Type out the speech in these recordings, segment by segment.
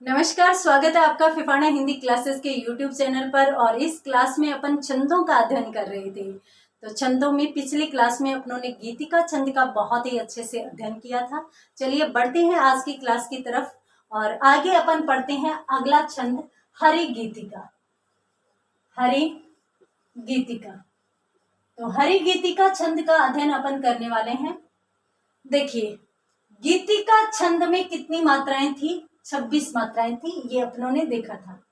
नमस्कार, स्वागत है आपका फिफाना हिंदी क्लासेस के यूट्यूब चैनल पर। और इस क्लास में अपन छंदों का अध्ययन कर रहे थे। तो छंदों में पिछली क्लास में अपनों ने गीतिका छंद का बहुत ही अच्छे से अध्ययन किया था। चलिए बढ़ते हैं आज की क्लास की तरफ और आगे अपन पढ़ते हैं अगला छंद हरि गीतिका। हरि गीतिका, तो हरि गीतिका छंद का अध्ययन अपन करने वाले हैं। देखिए, गीतिका छंद में कितनी मात्राएं थी? 26 मात्राएं थी, ये अपनों ने देखा था।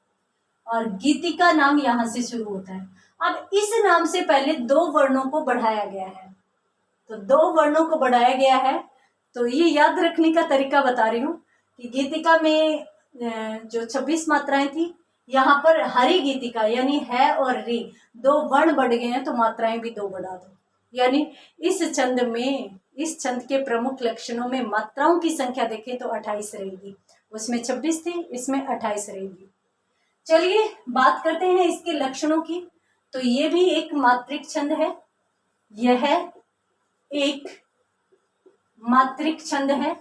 और गीतिका नाम यहां से शुरू होता है। अब इस नाम से पहले दो वर्णों को बढ़ाया गया है। तो दो वर्णों को बढ़ाया गया है, तो ये याद रखने का तरीका बता रही हूँ कि गीतिका में जो 26 मात्राएं थी, यहाँ पर हरि गीतिका यानी है और री दो वर्ण बढ़ गए हैं, तो मात्राएं भी दो बढ़ा दो। यानी इस छंद में, इस छंद के प्रमुख लक्षणों में मात्राओं की संख्या देखें तो 28 रहेगी। उसमें 26 थी, इसमें 28 रहेगी। चलिए बात करते हैं इसके लक्षणों की। तो ये भी एक मात्रिक छंद है, यह एक मात्रिक छंद है,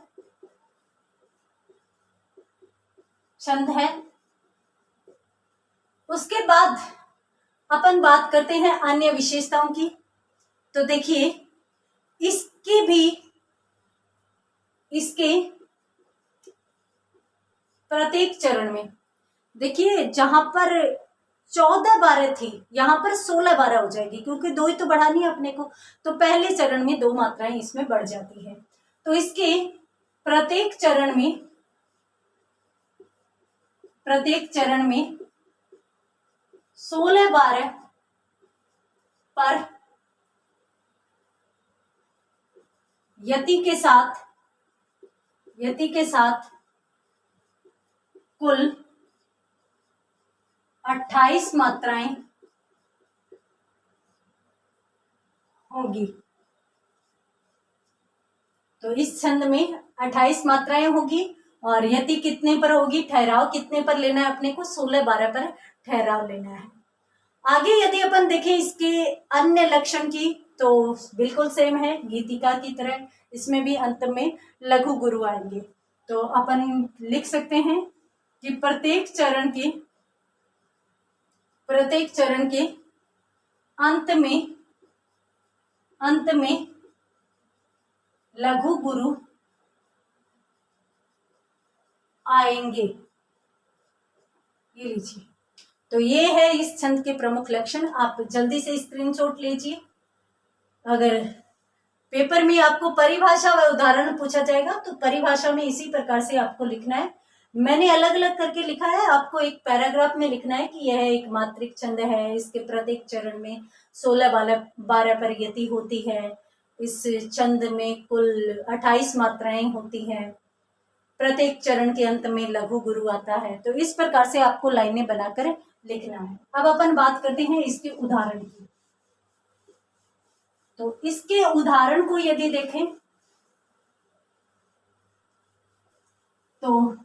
उसके बाद अपन बात करते हैं अन्य विशेषताओं की। तो देखिए, इसके प्रत्येक चरण में, देखिए जहां पर 14-12 थी, यहां पर 16-12 हो जाएगी, क्योंकि दो ही तो बढ़ानी है अपने को। तो पहले चरण में दो मात्राएं इसमें बढ़ जाती है। तो इसके प्रत्येक चरण में 16-12 पर यति के साथ कुल 28 मात्राएं होगी। तो इस छंद में 28 मात्राएं होगी और यति कितने पर होगी, ठहराव कितने पर लेना है अपने को? 16-12 पर ठहराव लेना है। आगे यदि अपन देखें इसके अन्य लक्षण की, तो बिल्कुल सेम है गीतिका की तरह। इसमें भी अंत में लघु गुरु आएंगे। तो अपन लिख सकते हैं कि प्रत्येक चरण के अंत में लघु गुरु आएंगे। ये लीजिए, तो ये है इस छंद के प्रमुख लक्षण। आप जल्दी से स्क्रीनशॉट लीजिए। अगर पेपर में आपको परिभाषा व उदाहरण पूछा जाएगा तो परिभाषा में इसी प्रकार से आपको लिखना है। मैंने अलग अलग करके लिखा है, आपको एक पैराग्राफ में लिखना है कि यह एक मात्रिक छंद है, इसके प्रत्येक चरण में 16-12 पर यति होती है, इस छंद में कुल 28 मात्राएं होती हैं, प्रत्येक चरण के अंत में लघु गुरु आता है। तो इस प्रकार से आपको लाइनें बनाकर लिखना है। अब अपन बात करते हैं इसके उदाहरण की। तो इसके उदाहरण को यदि देखें तो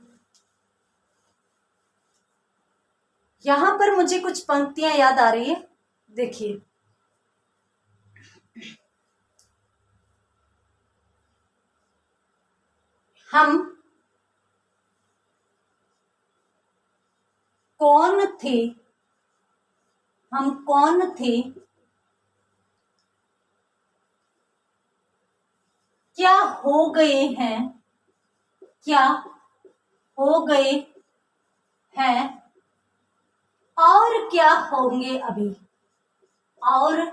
यहां पर मुझे कुछ पंक्तियां याद आ रही है। देखिए, हम कौन थे, क्या हो गए हैं, और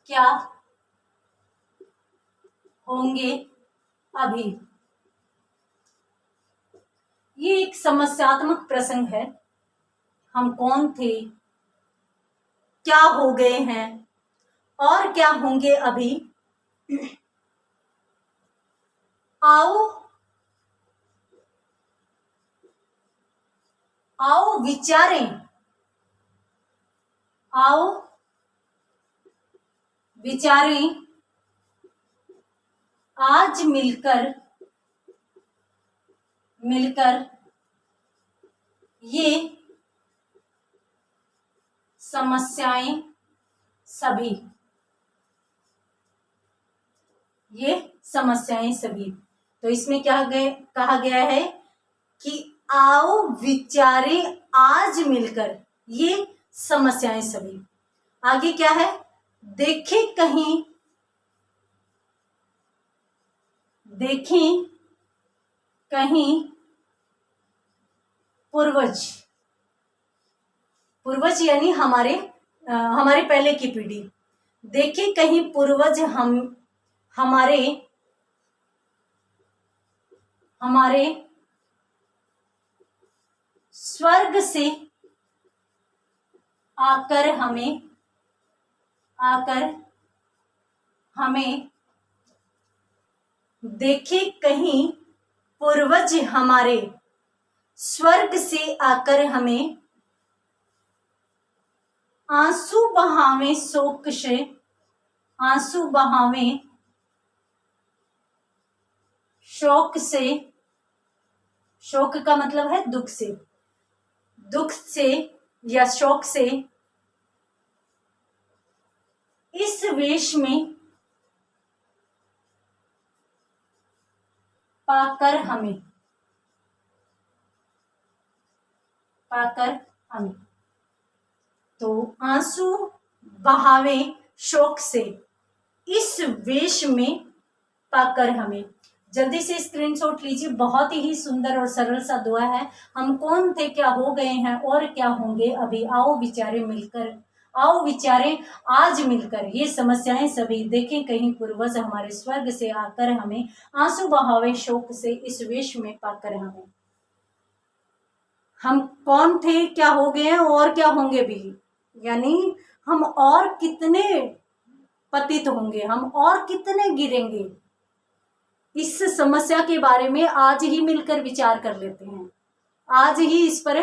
क्या होंगे अभी। ये एक समस्यात्मक प्रसंग है। हम कौन थे, क्या हो गए हैं, और क्या होंगे अभी। आओ विचारें आज मिलकर ये समस्याएं सभी। तो इसमें क्या कहा गया है कि आओ विचारे आज मिलकर, ये समस्याएं सभी। आगे क्या है, देखें कहीं, देखें कहीं पूर्वज, पूर्वज यानी हमारे पहले की पीढ़ी। देखें कहीं पूर्वज हमारे स्वर्ग से आकर हमें देखे कहीं पूर्वज हमारे स्वर्ग से आकर हमें आंसू बहावे शोक से, आंसू बहावे शोक से, शोक का मतलब है दुख से, दुख से या शोक से इस वेश में पाकर हमें, तो आंसू बहावे शोक से इस वेश में पाकर हमें। जल्दी से स्क्रीनशॉट लीजिए, बहुत ही सुंदर और सरल सा दुआ है। हम कौन थे, क्या हो गए हैं और क्या होंगे अभी, आओ विचारे मिलकर, आओ विचारे आज मिलकर, ये समस्याएं सभी। देखें कहीं पूर्वज हमारे स्वर्ग से आकर हमें आंसू बहावे शोक से इस वेश में पाकर हमें। हम कौन थे, क्या हो गए हैं और क्या होंगे भी, यानी हम और कितने पतित होंगे, हम और कितने गिरेंगे, इस समस्या के बारे में आज ही मिलकर विचार कर लेते हैं, आज ही इस पर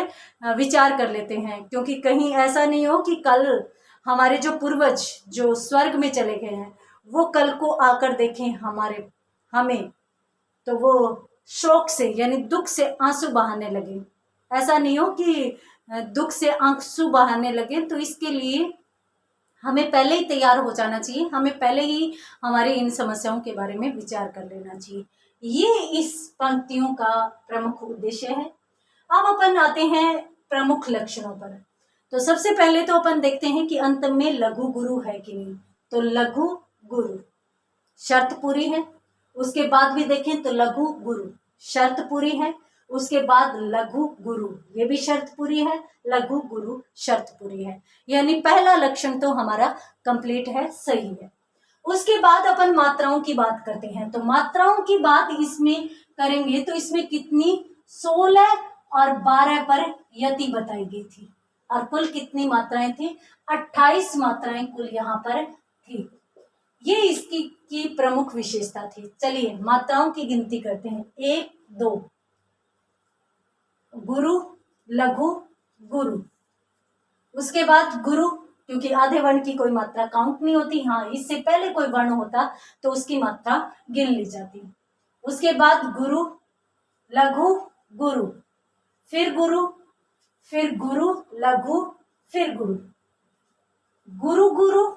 विचार कर लेते हैं। क्योंकि कहीं ऐसा नहीं हो कि कल हमारे जो पूर्वज जो स्वर्ग में चले गए हैं वो कल को आकर देखें हमें, तो वो शोक से यानी दुख से आंसू बहाने लगे। ऐसा नहीं हो कि दुख से आंसू बहाने लगे, तो इसके लिए हमें पहले ही तैयार हो जाना चाहिए, हमें पहले ही हमारे इन समस्याओं के बारे में विचार कर लेना चाहिए। ये इस पंक्तियों का प्रमुख उद्देश्य है। अब अपन आते हैं प्रमुख लक्षणों पर। तो सबसे पहले तो अपन देखते हैं कि अंत में लघु गुरु है कि नहीं। तो लघु गुरु शर्त पूरी है। उसके बाद भी देखें तो लघु गुरु शर्त पूरी है। उसके बाद लघु गुरु, ये भी शर्त पूरी है, लघु गुरु शर्त पूरी है, यानी पहला लक्षण तो हमारा कंप्लीट है, सही है। उसके बाद अपन मात्राओं की बात करते हैं। तो मात्राओं की बात इसमें करेंगे तो इसमें कितनी 16 और 12 पर यति बताई गई थी, और कुल कितनी मात्राएं थी, 28 मात्राएं कुल यहाँ पर थी। ये इसकी की प्रमुख विशेषता थी। चलिए मात्राओं की गिनती करते हैं। 1 2 गुरु लघु गुरु, उसके बाद गुरु, क्योंकि आधे वर्ण की कोई मात्रा काउंट नहीं होती, हाँ इससे पहले कोई वर्ण होता तो उसकी मात्रा गिन ली जाती। उसके बाद गुरु लघु गुरु, फिर गुरु, फिर गुरु लघु, फिर गुरु, गुरु गुरु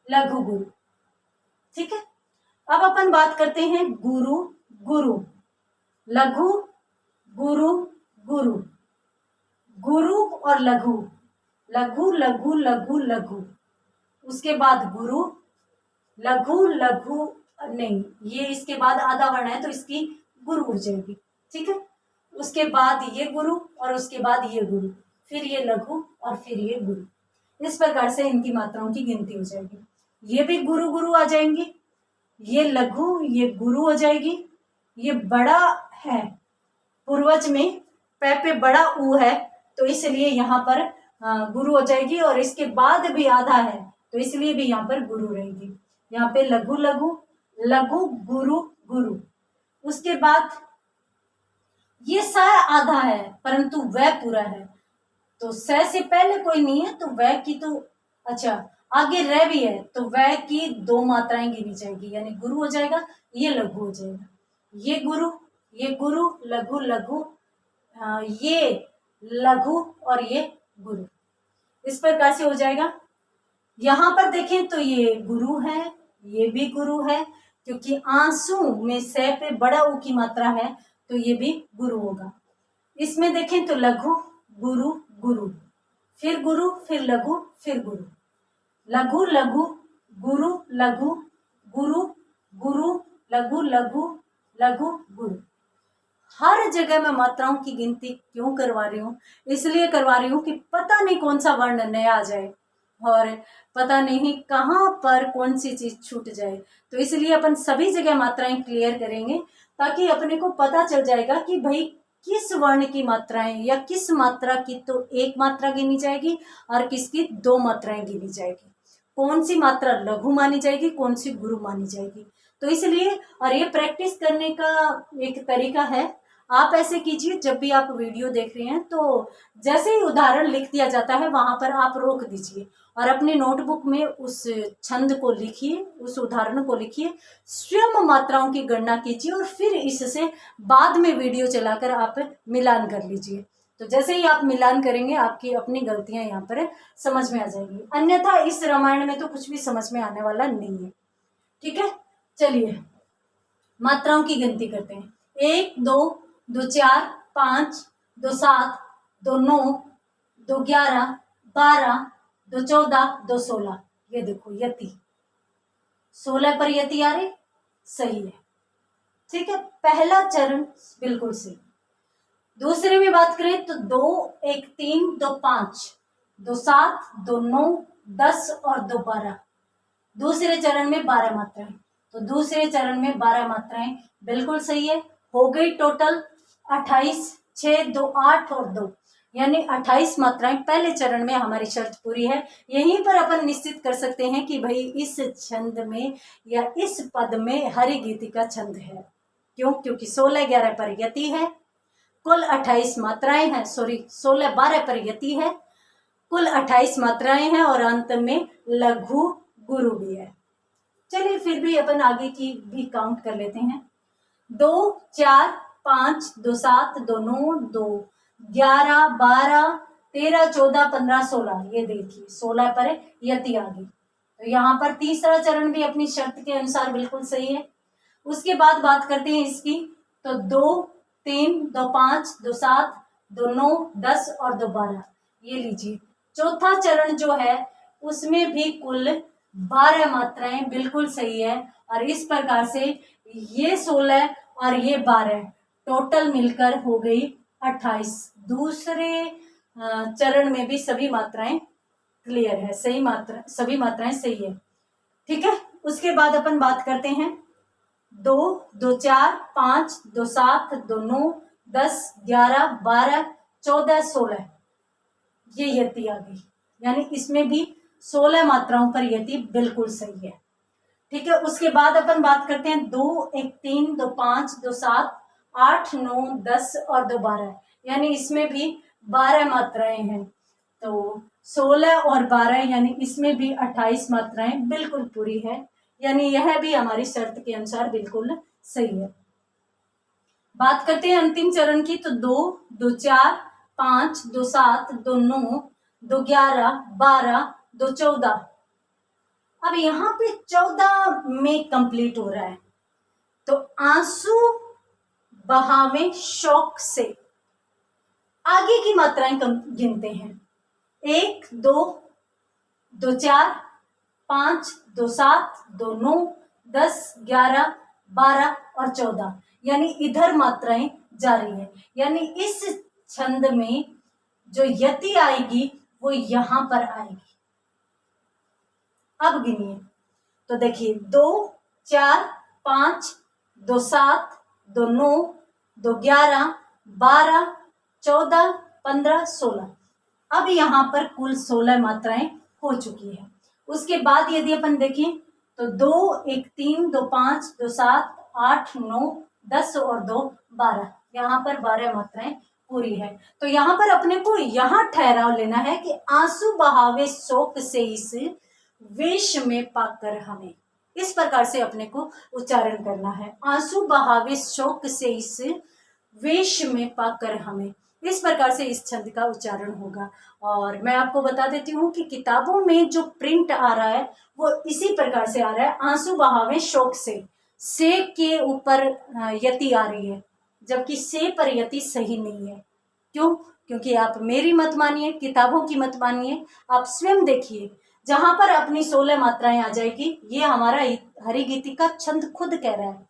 लघु गुरु। ठीक है, अब अपन बात करते हैं गुरु गुरु लघु गुरु गुरु, गुरु और लघु, लघु लघु लघु लघु, उसके बाद गुरु लघु लघु, नहीं ये इसके बाद आधा वर्ण है तो इसकी गुरु हो जाएगी। ठीक है, उसके बाद ये गुरु और उसके बाद ये गुरु, फिर ये लघु और फिर ये गुरु। इस प्रकार से इनकी मात्राओं की गिनती हो जाएगी। ये भी गुरु गुरु आ जाएंगे, ये लघु ये गुरु हो जाएगी। ये बड़ा है, पूर्वज में पे बड़ा ऊ है तो इसलिए यहाँ पर गुरु हो जाएगी, और इसके बाद भी आधा है तो इसलिए भी यहाँ पर गुरु रहेगी। यहाँ पे लघु लघु लघु गुरु गुरु। उसके बाद ये स आधा है परंतु वह पूरा है, तो स से पहले कोई नहीं है तो वह की तो अच्छा आगे रह भी है तो वह की 2 मात्राएं गिनी जाएगी, यानी गुरु हो जाएगा, ये लघु हो जाएगा। ये गुरु लघु लघु, ये लघु और ये गुरु, इस प्रकार से हो जाएगा। यहाँ पर देखें तो ये गुरु है, ये भी गुरु है, क्योंकि आंसू में से पे बड़ा ऊ की मात्रा है तो ये भी गुरु होगा। इसमें देखें तो लघु गुरु गुरु, फिर गुरु, फिर लघु, फिर गुरु, लघु लघु गुरु लघु गुरु गुरु लघु लघु लघु गुरु। हर जगह मैं मात्राओं की गिनती क्यों करवा रही हूँ? इसलिए करवा रही हूँ कि पता नहीं कौन सा वर्ण नया आ जाए और पता नहीं कहाँ पर कौन सी चीज छूट जाए। तो इसलिए अपन सभी जगह मात्राएं क्लियर करेंगे ताकि अपने को पता चल जाएगा कि भाई किस वर्ण की मात्राएं या किस मात्रा की तो एक मात्रा गिनी जाएगी और किसकी दो मात्राएं गिनी जाएगी, कौन सी मात्रा लघु मानी जाएगी, कौन सी गुरु मानी जाएगी। तो इसलिए, और ये प्रैक्टिस करने का एक तरीका है, आप ऐसे कीजिए जब भी आप वीडियो देख रहे हैं तो जैसे ही उदाहरण लिख दिया जाता है वहां पर आप रोक दीजिए और अपने नोटबुक में उस छंद को लिखिए, उस उदाहरण को लिखिए, स्वयं मात्राओं की गणना कीजिए और फिर इससे बाद में वीडियो चलाकर आप मिलान कर लीजिए। तो जैसे ही आप मिलान करेंगे आपकी अपनी गलतियां यहाँ पर समझ में आ जाएंगी, अन्यथा इस रामायण में तो कुछ भी समझ में आने वाला नहीं है। ठीक है, चलिए मात्राओं की गिनती करते हैं। 1 2 2 4 5 2 7 2 9 2 11 12 2 14 2 16। ये देखो यति 16 पर यति आ रही, सही है। ठीक है, पहला चरण बिल्कुल सही। दूसरे में बात करें तो 2 1 3 2 5 2 7 2 9 10 और 2 12। दूसरे चरण में 12 मात्राएं, तो दूसरे चरण में 12 मात्राएं बिल्कुल सही है। हो गई टोटल 28, 6 2 8 और 2, यानी 28 मात्राएं पहले चरण में हमारी शर्त पूरी है। यहीं पर अपन निश्चित कर सकते हैं कि भाई इस छंद में या इस पद में हरि गीति का छंद है। क्यों? क्योंकि 16 11 पर यति है, कुल 28 मात्राएं हैं, सॉरी 16 12 पर यति है, कुल 28 मात्राएं हैं और अंत में लघु गुरु भी है। चलिए फिर भी अपन आगे की भी काउंट कर लेते हैं। 2 4 5 2 7 2 9 2 11 12 13 14 15 16। ये देखिए 16 पर यति आ गई, तो यहाँ पर तीसरा चरण भी अपनी शर्त के अनुसार बिल्कुल सही है। उसके बाद बात करते हैं इसकी, तो 2 3 2 5 2 7 2 9 10 और 2 12। ये लीजिए चौथा चरण जो है उसमें भी कुल 12 मात्राएं बिल्कुल सही है और इस प्रकार से ये 16 और ये 12 टोटल मिलकर हो गई 28। दूसरे चरण में भी सभी मात्राएं क्लियर है, सही मात्रा, सभी मात्राएं सही है। ठीक है, उसके बाद अपन बात करते हैं 2 2 4 5 2 7 2 9 10 11 12 14 16। ये यति आ गई, यानी इसमें भी 16 मात्राओं पर यति बिल्कुल सही है। ठीक है, उसके बाद अपन बात करते हैं 2 1 3 2 5 2 7 8 9 10 और 2 12, यानी इसमें भी 12 मात्राएं हैं। तो 16 और 12 यानी इसमें भी 28 मात्राएं बिल्कुल पूरी है, यानी यह भी हमारी शर्त के अनुसार बिल्कुल सही है। बात करते हैं अंतिम चरण की, तो 2 2 4 5 2 7 2 9 2 11 12 2 14। अब यहाँ पे 14 में कंप्लीट हो रहा है, तो आंसू बहावे शौक से आगे की मात्राएं गिनते हैं। 1 2 2 4 5 2 7 2 9 10 11 12 और 14, यानी इधर मात्राएं जारी है, यानी इस छंद में जो यति आएगी वो यहां पर आएगी। अब गिनिए, तो देखिए 2 4 5 2 7 2 9 2 11 12 14 15 16। अब यहाँ पर कुल 16 मात्राएं हो चुकी है। उसके बाद यदि अपन देखें तो 2 1 3 2 5 2 7 8 9 10 और 2 12, यहाँ पर 12 मात्राएं पूरी है। तो यहाँ पर अपने को यहाँ ठहराव लेना है कि आंसू बहावे शोक से इस वेश में पाकर हमें, इस प्रकार से अपने को उच्चारण करना है। आंसू बहावे शोक से इस वेश में पाकर हमें, इस प्रकार से इस छंद का उच्चारण होगा। और मैं आपको बता देती हूँ कि किताबों में जो प्रिंट आ रहा है वो इसी प्रकार से आ रहा है, आंसू बहावे शोक से के ऊपर यति आ रही है, जबकि से पर यति सही नहीं है। क्यों? क्योंकि आप मेरी मत मानिए, किताबों की मत मानिए, आप स्वयं देखिए, जहां पर अपनी 16 मात्राएं आ जाएगी, ये हमारा हरिगीतिका छंद खुद कह रहा है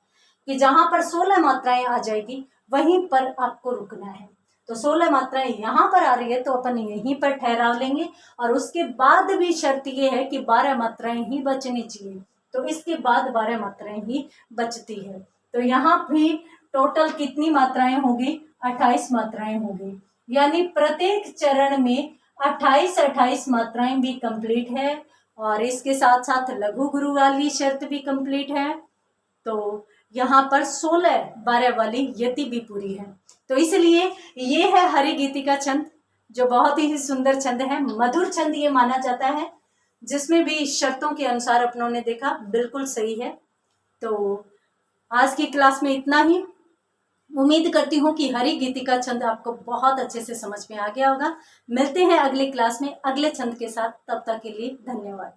कि जहां पर 16 मात्राएं आ जाएगी वहीं पर आपको रुकना है। तो 16 मात्राएं यहाँ पर आ रही है तो अपन यहीं पर ठहराव लेंगे, और उसके बाद भी शर्त ये है कि 12 मात्राएं ही बचनी चाहिए। तो इसके बाद 12 मात्राएं ही बचती है। तो यहाँ भी टोटल कितनी मात्राएं होगी? 28 मात्राएं होगी। यानी प्रत्येक चरण में 28 मात्राएं भी कंप्लीट है, और इसके साथ साथ लघु गुरु वाली शर्त भी कंप्लीट है। तो यहाँ पर 16-12 वाली यति भी पूरी है। तो इसलिए ये है हरिगीतिका छंद, जो बहुत ही सुंदर छंद है, मधुर छंद ये माना जाता है, जिसमें भी शर्तों के अनुसार अपनों ने देखा बिल्कुल सही है। तो आज की क्लास में इतना ही। उम्मीद करती हूँ कि हरिगीतिका छंद आपको बहुत अच्छे से समझ में आ गया होगा। मिलते हैं अगली क्लास में अगले छंद के साथ, तब तक के लिए धन्यवाद।